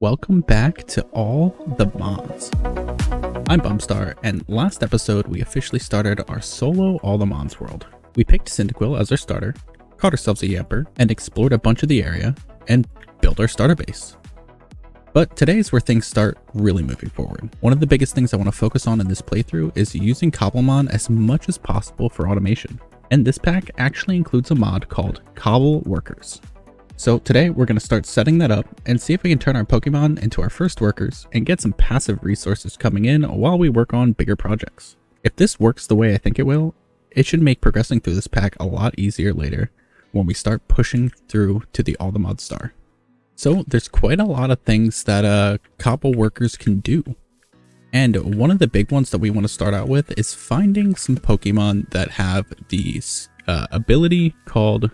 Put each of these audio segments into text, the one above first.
Welcome back to All the Mons. I'm Bumstar, and last episode we officially started our solo All the Mons world. We picked Cyndaquil as our starter, caught ourselves a Yamper, and explored a bunch of the area, and built our starter base. But today's where things start really moving forward. One of the biggest things I want to focus on in this playthrough is using Cobblemon as much as possible for automation. And this pack actually includes a mod called Cobbleworkers. So today we're going to start setting that up and see if we can turn our Pokemon into our first workers and get some passive resources coming in while we work on bigger projects. If this works the way I think it will, it should make progressing through this pack a lot easier later when we start pushing through to the AllTheMons Star. So there's quite a lot of things that Cobbleworkers can do. And one of the big ones that we want to start out with is finding some Pokemon that have the ability called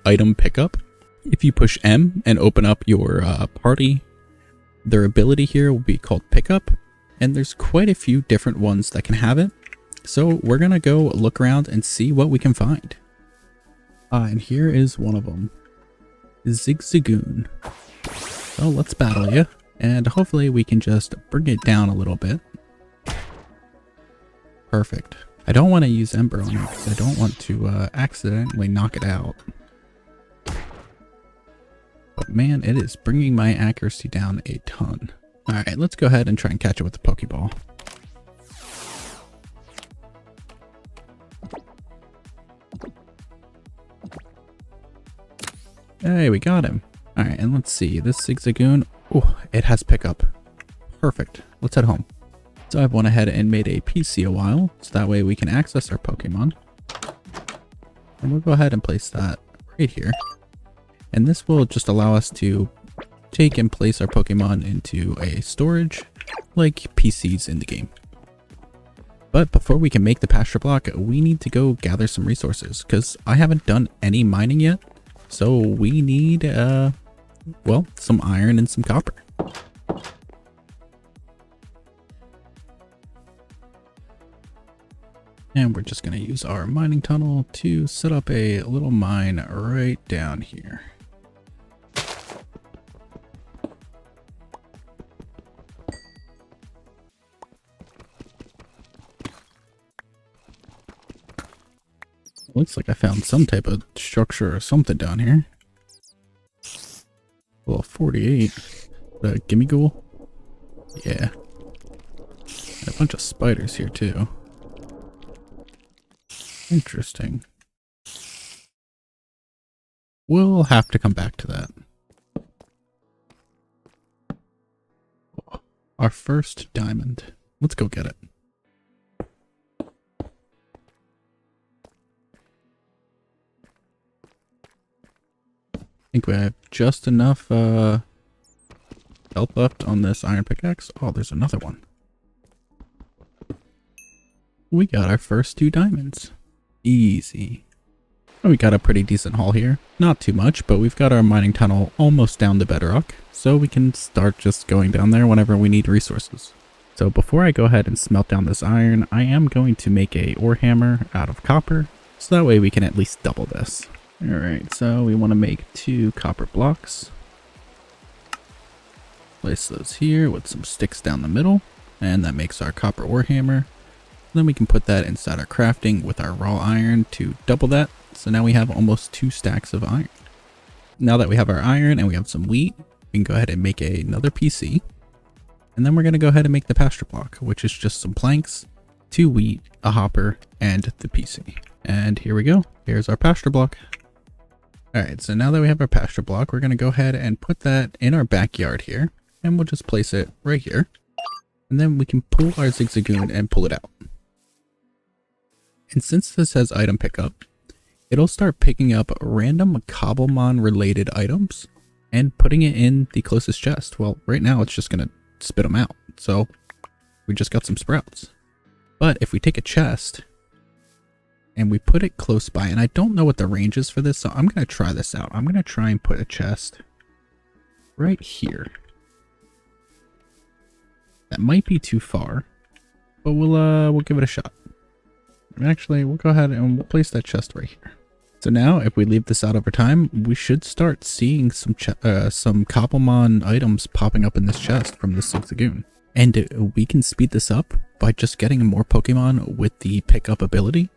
item pickup. If you push M and open up your party, their ability here will be called Pickup, and there's quite a few different ones that can have it. So we're gonna go look around and see what we can find. And here is one of them, Zigzagoon. So let's battle you, and hopefully we can just bring it down a little bit. Perfect. I don't want to use Ember on it because I don't want to accidentally knock it out. But man, it is bringing my accuracy down a ton. Alright, let's go ahead and try and catch it with the Pokeball. Hey, we got him. Alright, and let's see. This Zigzagoon, oh, it has pickup. Perfect. Let's head home. So I've went ahead and made a PC a while, so that way we can access our Pokemon. And we'll go ahead and place that right here. And this will just allow us to take and place our Pokemon into a storage like PCs in the game. But before we can make the pasture block, we need to go gather some resources because I haven't done any mining yet. So we need, well, some iron and some copper. And we're just going to use our mining tunnel to set up a little mine right down here. Looks like I found some type of structure or something down here. Well, 48. Gimme ghoul? Yeah. A bunch of spiders here too. Interesting. We'll have to come back to that. Our first diamond. Let's go get it. I think we have just enough health left on this iron pickaxe. Oh, there's another one. We got our first 2 diamonds. Easy. We got a pretty decent haul here. Not too much, but we've got our mining tunnel almost down to bedrock, so we can start just going down there whenever we need resources. So before I go ahead and smelt down this iron, I am going to make a ore hammer out of copper, so that way we can at least double this. Alright, so we want to make 2 copper blocks. Place those here with some sticks down the middle, and that makes our copper ore hammer. Then we can put that inside our crafting with our raw iron to double that. So now we have almost 2 stacks of iron. Now that we have our iron and we have some wheat, we can go ahead and make another PC. And then we're going to go ahead and make the pasture block, which is just some planks, 2 wheat, a hopper, and the PC. And here we go. Here's our pasture block. Alright, so now that we have our pasture block, we're going to go ahead and put that in our backyard here. And we'll just place it right here. And then we can pull our Zigzagoon and pull it out. And since this has item pickup, it'll start picking up random Cobblemon related items and putting it in the closest chest. Well, right now it's just going to spit them out. So we just got some sprouts. But if we take a chest and we put it close by, and I don't know what the range is for this, so I'm going to try this out. I'm going to try and put a chest right here. That might be too far, but we'll give it a shot. Actually, we'll go ahead and we'll place that chest right here. So now if we leave this out over time, we should start seeing some Cobblemon items popping up in this chest from this Zigzagoon. And we can speed this up by just getting more Pokemon with the pickup ability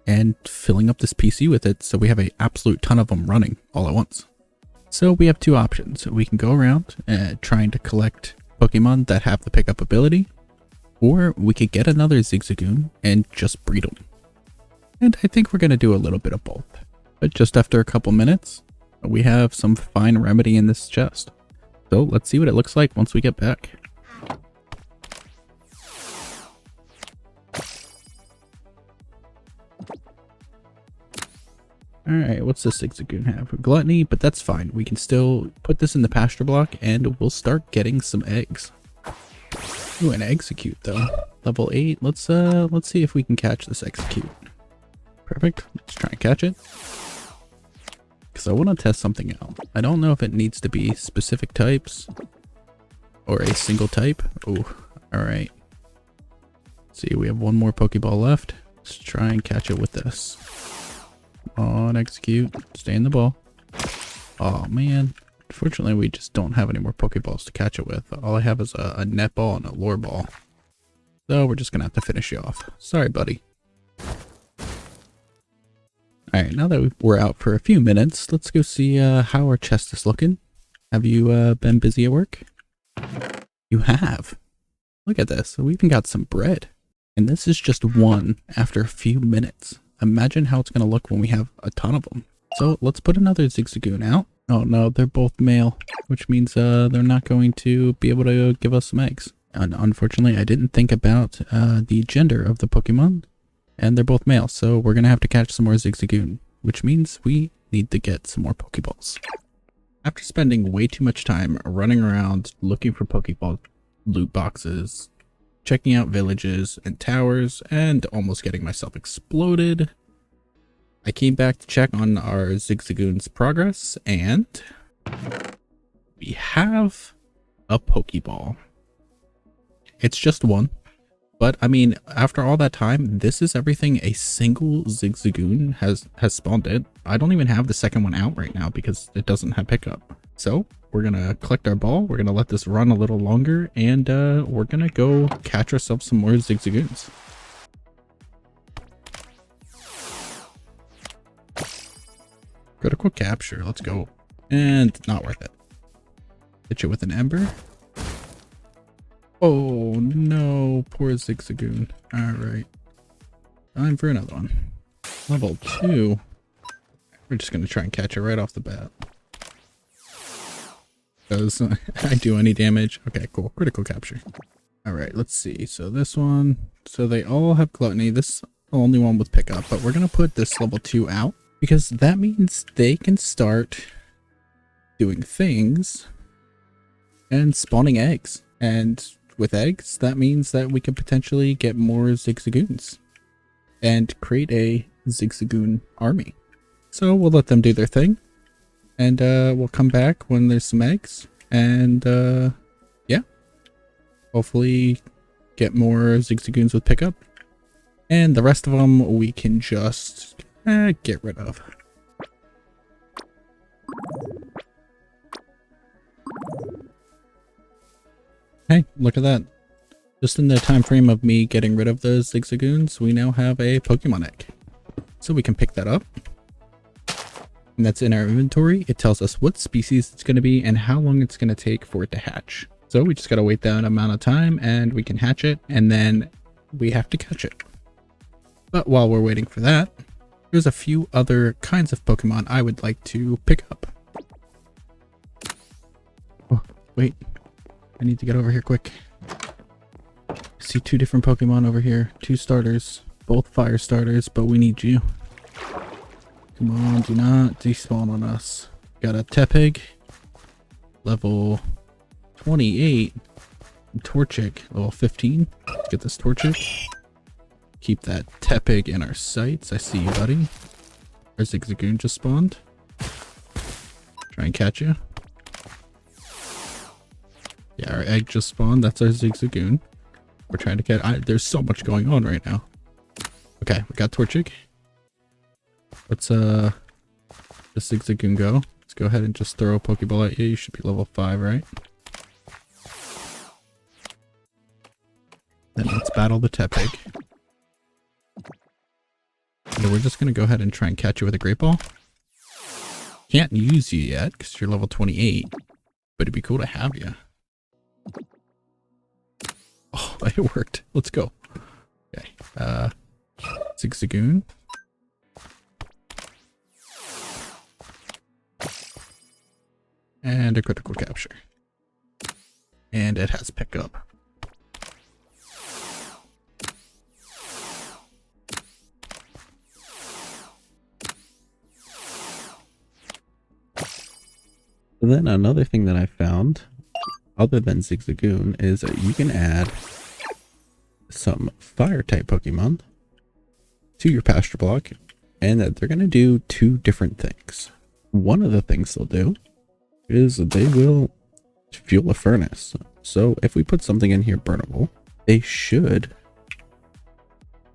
and filling up this PC with it, so we have an absolute ton of them running all at once. So we have two options. We can go around trying to collect Pokemon that have the pickup ability, or we could get another Zigzagoon and just breed them. And I think we're going to do a little bit of both. But just after a couple minutes, we have some fine remedy in this chest. So let's see what it looks like once we get back. Alright, what's this Zigzagoon have? Gluttony, but that's fine. We can still put this in the pasture block and we'll start getting some eggs. Ooh, an execute though. Level 8. Let's see if we can catch this execute. Perfect. Let's try and catch it. Because I want to test something out. I don't know if it needs to be specific types or a single type. Oh, alright. See, we have one more Pokeball left. Let's try and catch it with this. Come on, execute. Stay in the ball. Oh man. Unfortunately, we just don't have any more Pokeballs to catch it with. All I have is a net ball and a lure ball. So we're just going to have to finish you off. Sorry, buddy. Alright, now that we're out for a few minutes, let's go see how our chest is looking. Have you been busy at work? You have. Look at this. We even got some bread. And this is just one after a few minutes. Imagine how it's going to look when we have a ton of them. So let's put another Zigzagoon out. Oh no, they're both male, which means they're not going to be able to give us some eggs. And unfortunately, I didn't think about the gender of the Pokemon. And they're both male, so we're going to have to catch some more Zigzagoon, which means we need to get some more Pokeballs. After spending way too much time running around looking for Pokeball loot boxes, checking out villages and towers, and almost getting myself exploded, I came back to check on our Zigzagoon's progress, and we have a Pokeball. It's just one. But, I mean, after all that time, this is everything a single Zigzagoon has spawned in. I don't even have the second one out right now because it doesn't have pickup. So, we're going to collect our ball, we're going to let this run a little longer, and we're going to go catch ourselves some more Zigzagoons. Critical capture, let's go. And not worth it. Hit you with an ember. Oh no, poor Zigzagoon. Alright. Time for another one. Level 2. We're just going to try and catch it right off the bat. Does I do any damage? Okay, cool. Critical capture. Alright, let's see. So this one. So they all have gluttony. This is the only one with pickup. But we're going to put this level 2 out. Because that means they can start doing things and spawning eggs. And with eggs, that means that we can potentially get more Zigzagoons and create a Zigzagoon army. So we'll let them do their thing, and we'll come back when there's some eggs, and yeah, hopefully get more Zigzagoons with pickup, and the rest of them we can just get rid of. Hey, look at that. Just in the time frame of me getting rid of those Zigzagoons, we now have a Pokemon egg. So we can pick that up. And that's in our inventory. It tells us what species it's going to be and how long it's going to take for it to hatch. So we just got to wait that amount of time and we can hatch it, and then we have to catch it. But while we're waiting for that, there's a few other kinds of Pokemon I would like to pick up. Oh, wait. I need to get over here quick. I see two different Pokemon over here. Two starters. Both fire starters, but we need you. Come on, do not despawn on us. Got a Tepig. Level 28. Torchic. Level 15. Let's get this Torchic. Keep that Tepig in our sights. I see you, buddy. Our Zigzagoon just spawned. Try and catch you. Yeah, our egg just spawned. That's our Zigzagoon. We're trying to get... there's so much going on right now. Okay, we got Torchic. Let's the Zigzagoon go? Let's go ahead and just throw a Pokeball at you. You should be level 5, right? Then let's battle the Tepig. So we're just going to go ahead and try and catch you with a Great Ball. Can't use you yet because you're level 28, but it'd be cool to have you. Oh, it worked. Let's go. Okay. Zigzagoon. And a critical capture. And it has pickup. And then another thing that I found, other than Zigzagoon, is that you can add some fire type Pokemon to your pasture block, and that they're going to do two different things. One of the things they'll do is they will fuel a furnace. So if we put something in here burnable, they should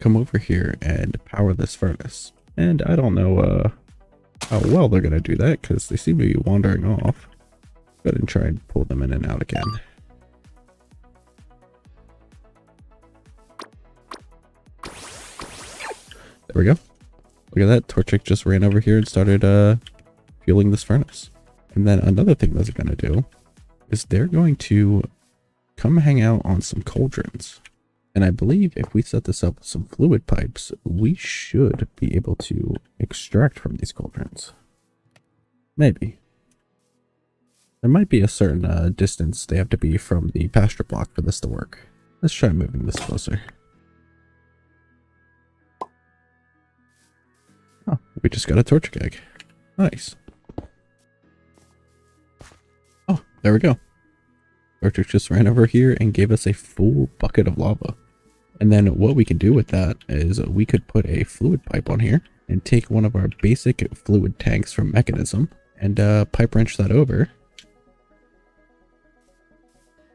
come over here and power this furnace. And I don't know how well they're going to do that because they seem to be wandering off. Go ahead and try and pull them in and out again. There we go. Look at that. Torchic just ran over here and started fueling this furnace. And then another thing that they're going to do is they're going to come hang out on some cauldrons. And I believe if we set this up with some fluid pipes, we should be able to extract from these cauldrons. Maybe. There might be a certain distance they have to be from the pasture block for this to work. Let's try moving this closer. Oh, we just got a Torchic egg. Nice. Oh, there we go. Torchic just ran over here and gave us a full bucket of lava. And then what we can do with that is we could put a fluid pipe on here and take one of our basic fluid tanks from Mechanism and pipe wrench that over.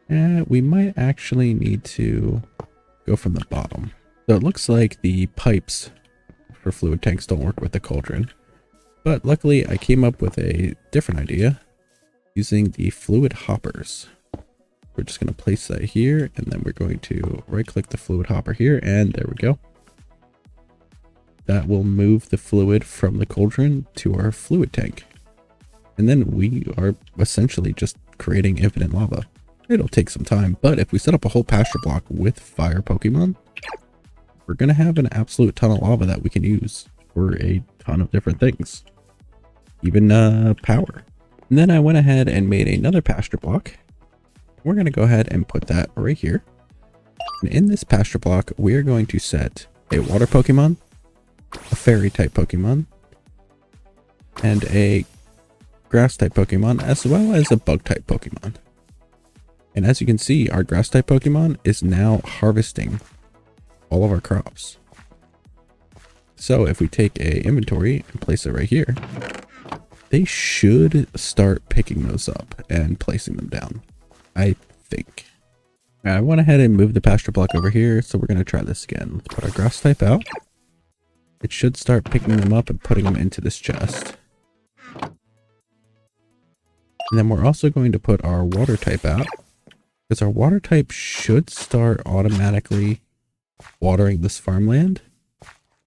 And we might actually need to go from the bottom. So it looks like the pipes for fluid tanks don't work with the cauldron. But luckily I came up with a different idea using the fluid hoppers. We're just going to place that here, and then we're going to right click the fluid hopper here, and there we go. That will move the fluid from the cauldron to our fluid tank. And then we are essentially just creating infinite lava. It'll take some time, but if we set up a whole pasture block with fire Pokemon, we're going to have an absolute ton of lava that we can use for a ton of different things. Even power. And then I went ahead and made another pasture block. We're going to go ahead and put that right here. And in this pasture block, we are going to set a water Pokemon, a fairy type Pokemon, and a grass type Pokemon, as well as a bug type Pokemon. And as you can see, our grass type Pokemon is now harvesting all of our crops. So if we take a inventory and place it right here, they should start picking those up and placing them down, I think. I went ahead and moved the pasture block over here, so we're going to try this again. Let's put our grass type out. It should start picking them up and putting them into this chest. And then we're also going to put our water type out, because our water type should start automatically watering this farmland,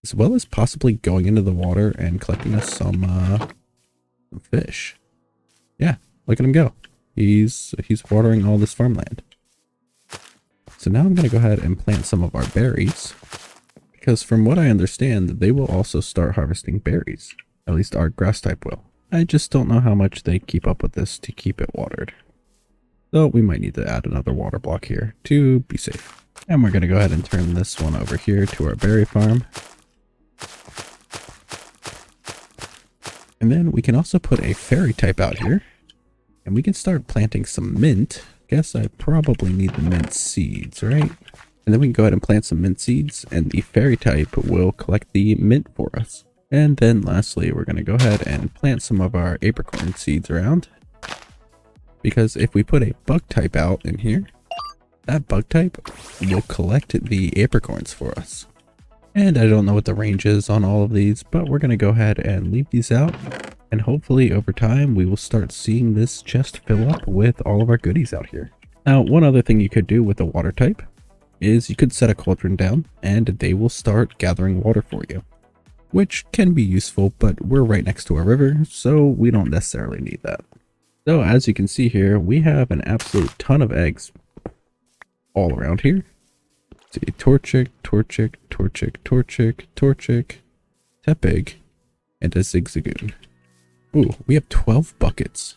as well as possibly going into the water and collecting us some fish. Yeah, look at him go. He's watering all this farmland. So now I'm going to go ahead and plant some of our berries, because from what I understand, they will also start harvesting berries. At least our grass type will. I just don't know how much they keep up with this to keep it watered. So we might need to add another water block here to be safe. And we're going to go ahead and turn this one over here to our berry farm. And then we can also put a fairy type out here. And we can start planting some mint. Guess I probably need the mint seeds, right? And then we can go ahead and plant some mint seeds, and the fairy type will collect the mint for us. And then lastly, we're going to go ahead and plant some of our apricorn seeds around. Because if we put a bug type out in here, that bug type will collect the apricorns for us. And I don't know what the range is on all of these, but we're going to go ahead and leave these out And hopefully over time, we will start seeing this chest fill up with all of our goodies out here. Now, one other thing you could do with the water type is you could set a cauldron down and they will start gathering water for you, which can be useful, but we're right next to a river, so we don't necessarily need that. So as you can see here, we have an absolute ton of eggs all around here. See, Torchic, Torchic, Torchic, Torchic, Torchic, Tepig, and a Zigzagoon. Ooh, we have 12 buckets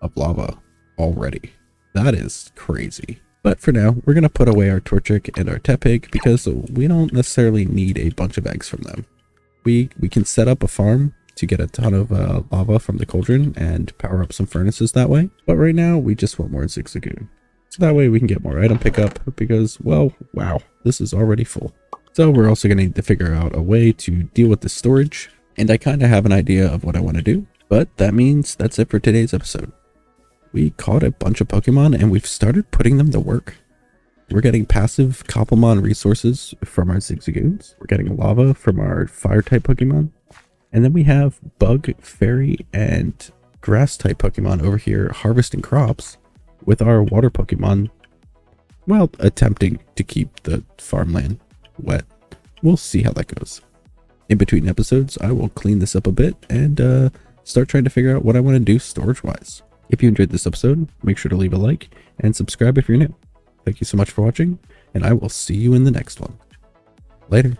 of lava already. That is crazy. But for now, we're going to put away our Torchic and our Tepig because we don't necessarily need a bunch of eggs from them. We can set up a farm to get a ton of lava from the cauldron and power up some furnaces that way. But right now, we just want more Zigzagoon. So that way we can get more item pickup because, well, wow, this is already full. So we're also going to need to figure out a way to deal with the storage. And I kind of have an idea of what I want to do. But that means that's it for today's episode. We caught a bunch of Pokemon and we've started putting them to work. We're getting passive Cobblemon resources from our Zigzagoons. We're getting lava from our fire type Pokemon. And then we have bug, fairy, and grass type Pokemon over here harvesting crops with our water Pokemon, well, attempting to keep the farmland wet. We'll see how that goes. In between episodes, I will clean this up a bit and start trying to figure out what I want to do storage-wise. If you enjoyed this episode, make sure to leave a like and subscribe if you're new. Thank you so much for watching, and I will see you in the next one. Later.